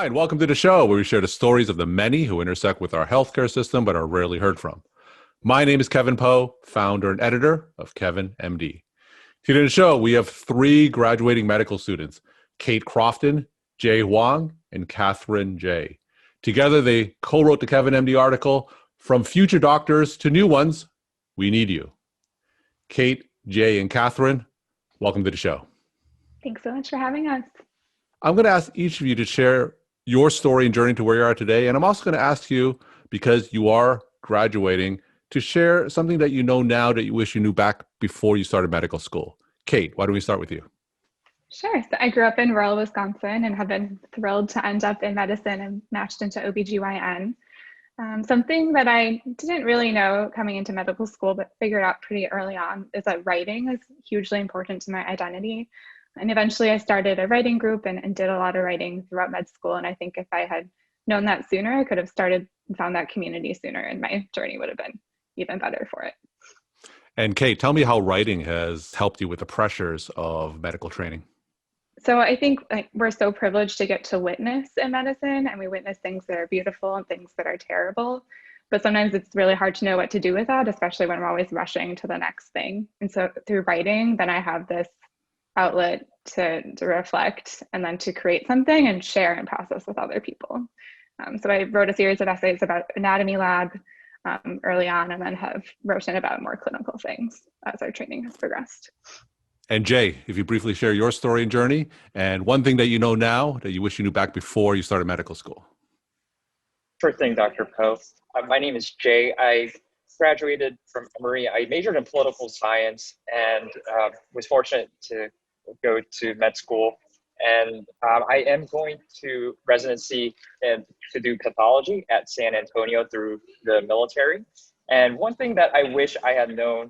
and welcome to the show where we share the stories of the many who intersect with our healthcare system but are rarely heard from. My name is Kevin Poe, founder and editor of Kevin MD. Today on the show, we have three graduating medical students, Kate Crofton, Jay Hwang, and Catherine J. Together, they co-wrote the Kevin MD article, From Future Doctors to New Ones, We Need You. Kate, Jay, and Catherine, welcome to the show. Thanks so much for having us. I'm going to ask each of you to share your story and journey to where you are today. And I'm also going to ask you, because you are graduating, to share something that you know now that you wish you knew back before you started medical school. Kate, why don't we start with you? Sure. So I grew up in rural Wisconsin and have been thrilled to end up in medicine and matched into OBGYN. Something that I didn't really know coming into medical school, but figured out pretty early on is that writing is hugely important to my identity. And eventually I started a writing group and did a lot of writing throughout med school. And I think if I had known that sooner, I could have started and found that community sooner, and my journey would have been even better for it. And Kate, tell me how writing has helped you with the pressures of medical training. So I think we're so privileged to get to witness in medicine, and we witness things that are beautiful and things that are terrible. But sometimes it's really hard to know what to do with that, especially when we're always rushing to the next thing. And so through writing, then I have this outlet to reflect and then to create something and share and process with other people. So I wrote a series of essays about anatomy lab early on, and then have written about more clinical things as our training has progressed. And Jay, if you briefly share your story and journey and one thing that you know now that you wish you knew back before you started medical school. Sure thing, Dr. Poe. My name is Jay. I graduated from Emory. I majored in political science and was fortunate to go to med school. And I am going to residency and to do pathology at San Antonio through the military. And one thing that I wish I had known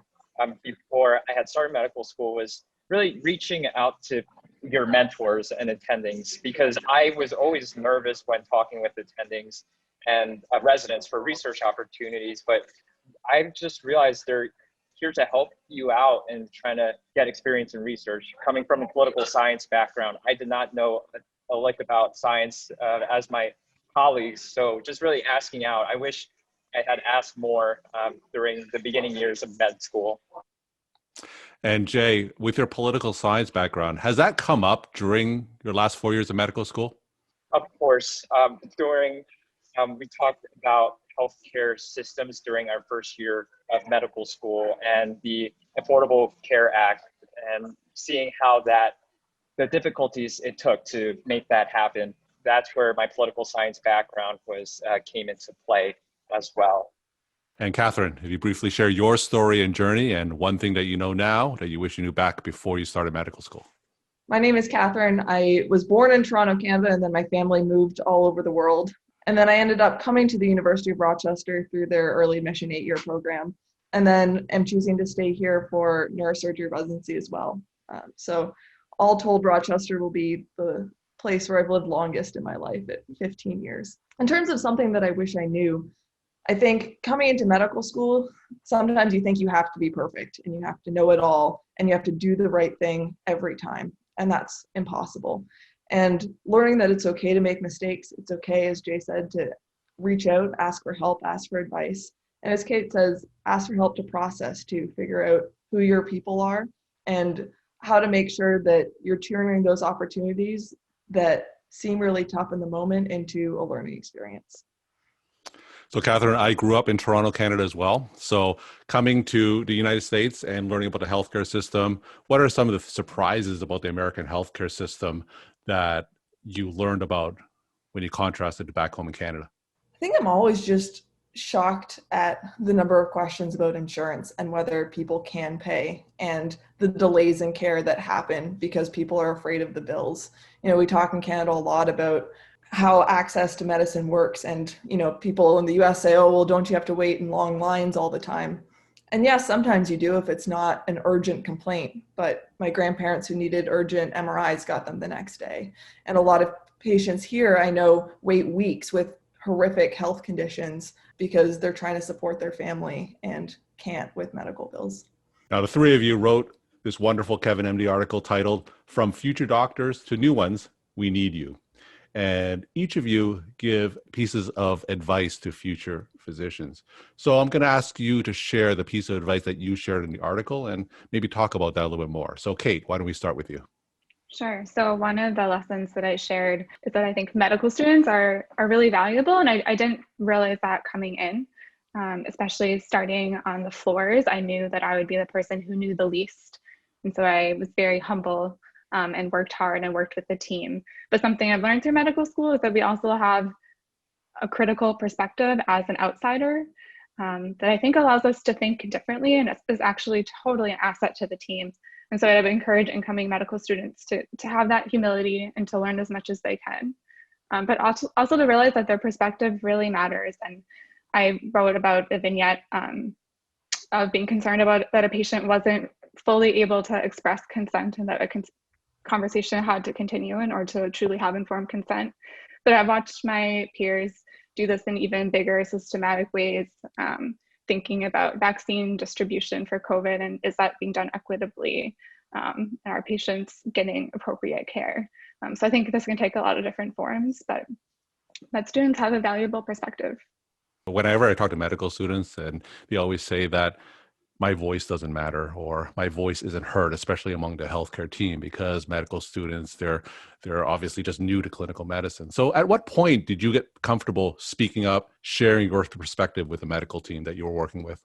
before I had started medical school was really reaching out to your mentors and attendings, because I was always nervous when talking with attendings and residents for research opportunities. But I've just realized they're here to help you out and trying to get experience in research. Coming from a political science background, I did not know a lick about science as my colleagues. So just really asking out. I wish I had asked more during the beginning years of med school. And Jay, with your political science background, has that come up during your last 4 years of medical school? Of course, we talked about healthcare systems during our first year of medical school and the Affordable Care Act, and seeing how the difficulties it took to make that happen. That's where my political science background came into play as well. And Catherine, if you briefly share your story and journey and one thing that you know now that you wish you knew back before you started medical school. My name is Catherine. I was born in Toronto, Canada, and then my family moved all over the world. And then I ended up coming to the University of Rochester through their early admission 8-year program. And then I'm choosing to stay here for neurosurgery residency as well. So all told, Rochester will be the place where I've lived longest in my life at 15 years. In terms of something that I wish I knew, I think coming into medical school, sometimes you think you have to be perfect and you have to know it all and you have to do the right thing every time. And that's impossible. And learning that it's okay to make mistakes. It's okay, as Jay said, to reach out, ask for help, ask for advice. And as Kate says, ask for help to process, to figure out who your people are and how to make sure that you're turning those opportunities that seem really tough in the moment into a learning experience. So Catherine, I grew up in Toronto, Canada as well. So coming to the United States and learning about the healthcare system, what are some of the surprises about the American healthcare system that you learned about when you contrasted to back home in Canada? I think I'm always just shocked at the number of questions about insurance and whether people can pay and the delays in care that happen because people are afraid of the bills. You know, we talk in Canada a lot about how access to medicine works. And, you know, people in the US say, oh, well, don't you have to wait in long lines all the time? And yes, sometimes you do if it's not an urgent complaint, but my grandparents who needed urgent MRIs got them the next day. And a lot of patients here, I know, wait weeks with horrific health conditions because they're trying to support their family and can't with medical bills. Now, the three of you wrote this wonderful Kevin MD article titled From Future Doctors to New Ones, We Need You. and each of you give pieces of advice to future physicians. So I'm going to ask you to share the piece of advice that you shared in the article and maybe talk about that a little bit more. So Kate, why don't we start with you? Sure. So one of the lessons that I shared is that I think medical students are really valuable, and I didn't realize that coming in, especially starting on the floors. I knew that I would be the person who knew the least, and so I was very humble and worked hard and worked with the team. But something I've learned through medical school is that we also have a critical perspective as an outsider that I think allows us to think differently and is actually totally an asset to the team. And so I would encourage incoming medical students to have that humility and to learn as much as they can, but also to realize that their perspective really matters. And I wrote about a vignette of being concerned about that a patient wasn't fully able to express consent and that a conversation had to continue in order to truly have informed consent. But I've watched my peers do this in even bigger systematic ways, thinking about vaccine distribution for COVID and is that being done equitably? And are patients getting appropriate care? So I think this can take a lot of different forms, but med students have a valuable perspective. Whenever I talk to medical students, and they always say that my voice doesn't matter or my voice isn't heard, especially among the healthcare team, because medical students, they're obviously just new to clinical medicine. So at what point did you get comfortable speaking up, sharing your perspective with the medical team that you were working with?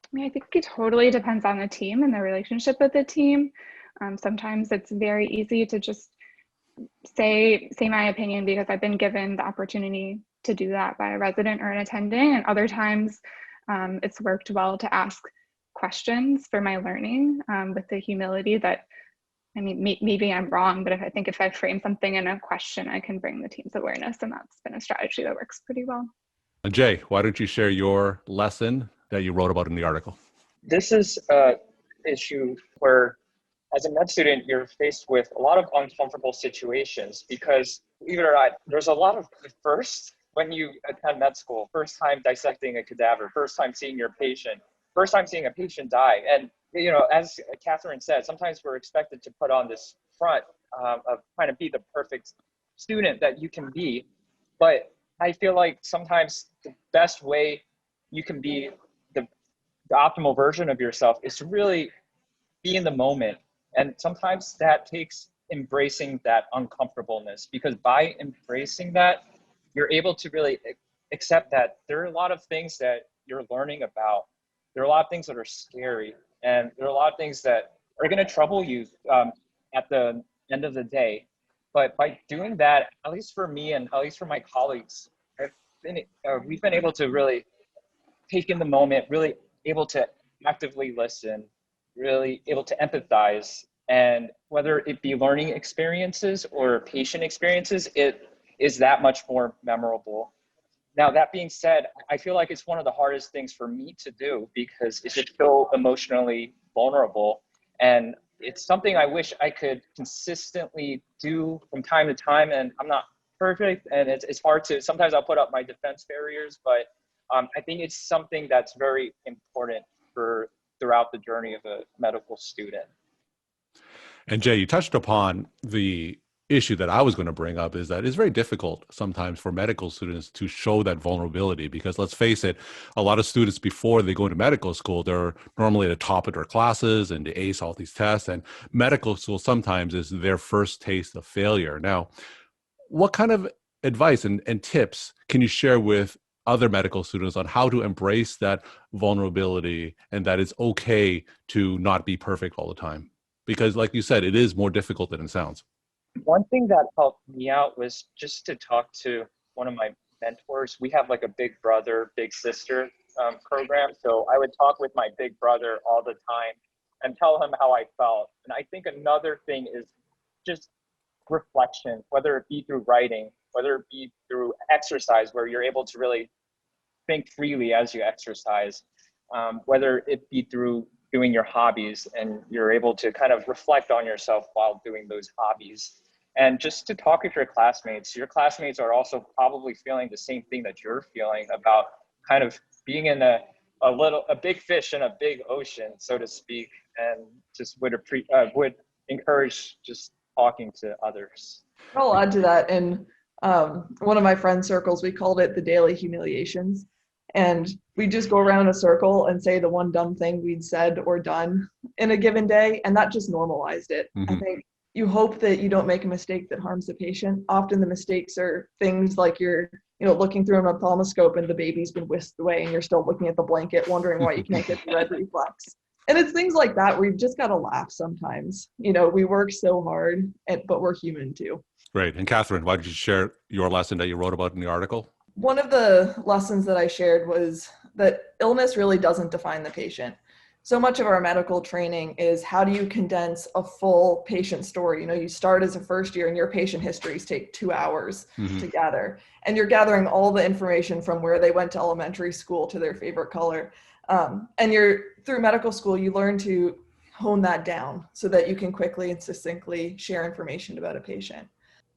I mean, I think it totally depends on the team and the relationship with the team. Sometimes it's very easy to just say my opinion because I've been given the opportunity to do that by a resident or an attending, and other times it's worked well to ask questions for my learning with the humility that, I mean, maybe I'm wrong, but if I frame something in a question, I can bring the team's awareness, and that's been a strategy that works pretty well. Jay, why don't you share your lesson that you wrote about in the article? This is an issue where, as a med student, you're faced with a lot of uncomfortable situations because, believe it or not, there's a lot of firsts when you attend med school. First time dissecting a cadaver, first time seeing your patient, first time seeing a patient die. And, you know, as Catherine said, sometimes we're expected to put on this front of trying to be the perfect student that you can be. But I feel like sometimes the best way you can be the optimal version of yourself is to really be in the moment. And sometimes that takes embracing that uncomfortableness, because by embracing that, you're able to really accept that there are a lot of things that you're learning about. There are a lot of things that are scary, and there are a lot of things that are going to trouble you at the end of the day. But by doing that, at least for me and at least for my colleagues, we've been able to really take in the moment, really able to actively listen, really able to empathize. And whether it be learning experiences or patient experiences, it is that much more memorable. Now, that being said, I feel like it's one of the hardest things for me to do because it's just so emotionally vulnerable. And it's something I wish I could consistently do from time to time. And I'm not perfect, and it's hard to, sometimes I'll put up my defense barriers, but I think it's something that's very important for throughout the journey of a medical student. And Jay, you touched upon the issue that I was going to bring up, is that it's very difficult sometimes for medical students to show that vulnerability, because let's face it, a lot of students before they go into medical school, they're normally at the top of their classes and they ace all these tests, and medical school sometimes is their first taste of failure. Now, what kind of advice and tips can you share with other medical students on how to embrace that vulnerability and that it's okay to not be perfect all the time? Because like you said, it is more difficult than it sounds. One thing that helped me out was just to talk to one of my mentors. We have like a big brother, big sister program. So I would talk with my big brother all the time and tell him how I felt. And I think another thing is just reflection, whether it be through writing, whether it be through exercise, where you're able to really think freely as you exercise, whether it be through doing your hobbies and you're able to kind of reflect on yourself while doing those hobbies. And just to talk with your classmates. Your classmates are also probably feeling the same thing that you're feeling about kind of being in a big fish in a big ocean, so to speak, and just would encourage just talking to others. I'll add to that. And One of my friend circles, we called it the daily humiliations. And we just go around a circle and say the one dumb thing we'd said or done in a given day. And that just normalized it. I think you hope that you don't make a mistake that harms the patient. Often the mistakes are things like you're, looking through an ophthalmoscope and the baby's been whisked away and you're still looking at the blanket, wondering why you can't get the red reflex. And it's things like that where you've just got to laugh sometimes. We work so hard, but we're human too. Great. And Catherine, why did you share your lesson that you wrote about in the article? One of the lessons that I shared was that illness really doesn't define the patient. So much of our medical training is how do you condense a full patient story? You start as a first year and your patient histories take 2 hours to gather. And you're gathering all the information from where they went to elementary school to their favorite color. And through medical school, you learn to hone that down so that you can quickly and succinctly share information about a patient.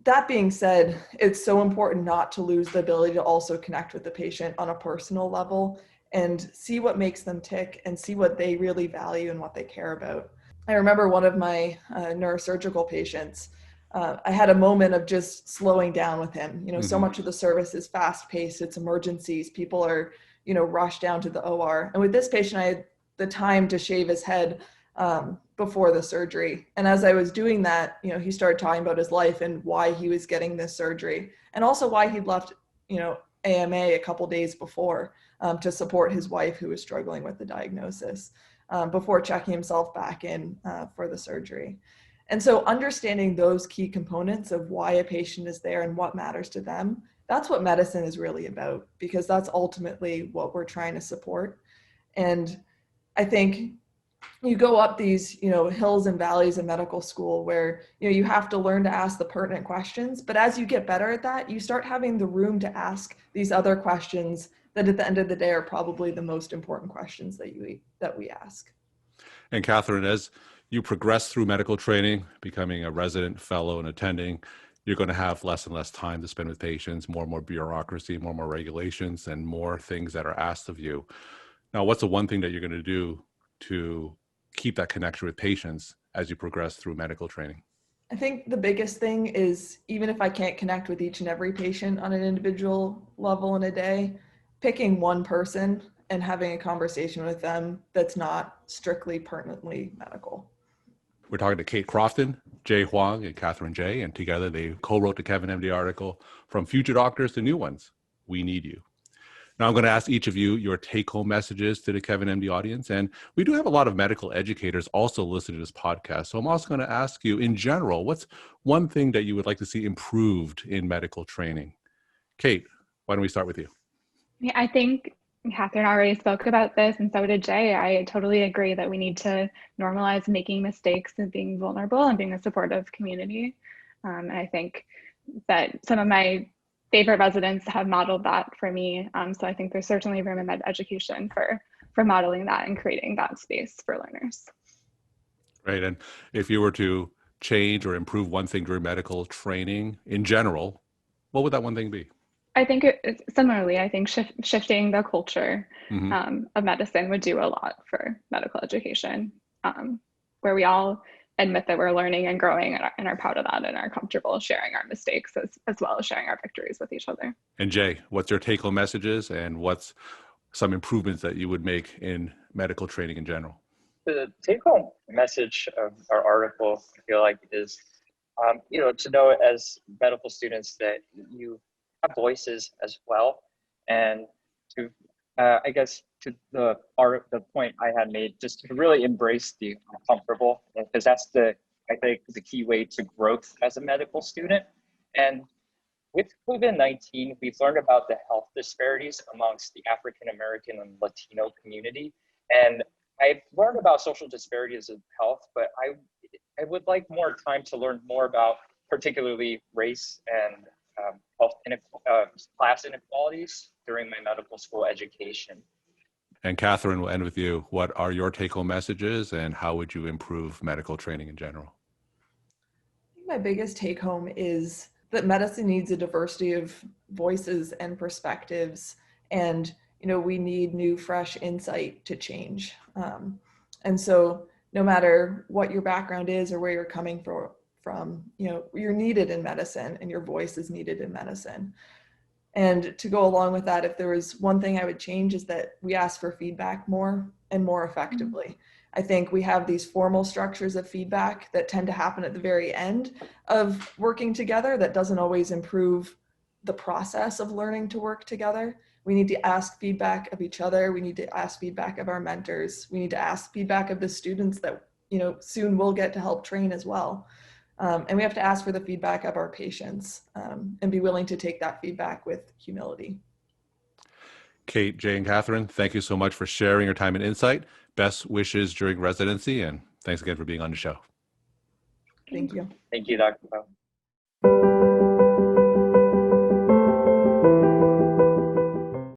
That being said, it's so important not to lose the ability to also connect with the patient on a personal level and see what makes them tick and see what they really value and what they care about. I remember one of my neurosurgical patients, I had a moment of just slowing down with him. So much of the service is fast paced, it's emergencies, people are, rushed down to the OR. And with this patient, I had the time to shave his head before the surgery. And as I was doing that, he started talking about his life and why he was getting this surgery and also why he'd left, AMA a couple days before to support his wife who was struggling with the diagnosis before checking himself back in for the surgery. And so understanding those key components of why a patient is there and what matters to them, that's what medicine is really about, because that's ultimately what we're trying to support. And I think you go up these, hills and valleys in medical school where, you have to learn to ask the pertinent questions. But as you get better at that, you start having the room to ask these other questions that at the end of the day are probably the most important questions that we ask. And Catherine, as you progress through medical training, becoming a resident, fellow, and attending, you're going to have less and less time to spend with patients, more and more bureaucracy, more and more regulations, and more things that are asked of you. Now, what's the one thing that you're going to do to keep that connection with patients as you progress through medical training? I think the biggest thing is, even if I can't connect with each and every patient on an individual level in a day, picking one person and having a conversation with them that's not strictly pertinently medical. We're talking to Kate Crofton, Jay Hwang, and Catherine J. And together they co-wrote the Kevin MD article, From Future Doctors to New Ones, We Need You. Now I'm going to ask each of you your take-home messages to the Kevin MD audience. And we do have a lot of medical educators also listening to this podcast. So I'm also going to ask you, in general, what's one thing that you would like to see improved in medical training? Kate, why don't we start with you? Yeah, I think Catherine already spoke about this, and so did Jay. I totally agree that we need to normalize making mistakes and being vulnerable and being a supportive community. And I think that some of my favorite residents have modeled that for me. So I think there's certainly room in med education for modeling that and creating that space for learners. Right. And if you were to change or improve one thing during medical training in general, what would that one thing be? I think similarly, I think shifting the culture of medicine would do a lot for medical education, where we all admit that we're learning and growing and are proud of that and are comfortable sharing our mistakes as well as sharing our victories with each other. And Jay, what's your take-home messages and what's some improvements that you would make in medical training in general? The take-home message of our article, I feel like, is, to know as medical students that you have voices as well, and to, I guess, to the point I had made, just to really embrace the uncomfortable, because that's I think, the key way to growth as a medical student. And with COVID-19, we've learned about the health disparities amongst the African American and Latino community, and I've learned about social disparities of health, but I would like more time to learn more about particularly race and class inequalities during my medical school education. And Catherine, we'll end with you. What are your take-home messages and how would you improve medical training in general? I think my biggest take-home is that medicine needs a diversity of voices and perspectives, and we need new, fresh insight to change. And so no matter what your background is or where you're coming from, you're needed in medicine and your voice is needed in medicine. And to go along with that, if there was one thing I would change is that we ask for feedback more and more effectively. I think we have these formal structures of feedback that tend to happen at the very end of working together that doesn't always improve the process of learning to work together. We need to ask feedback of each other. We need to ask feedback of our mentors. We need to ask feedback of the students that, soon we'll get to help train as well. And we have to ask for the feedback of our patients and be willing to take that feedback with humility. Kate, Jay, and Catherine, thank you so much for sharing your time and insight. Best wishes during residency, and thanks again for being on the show. Thank you. Thank you, Dr. Poe.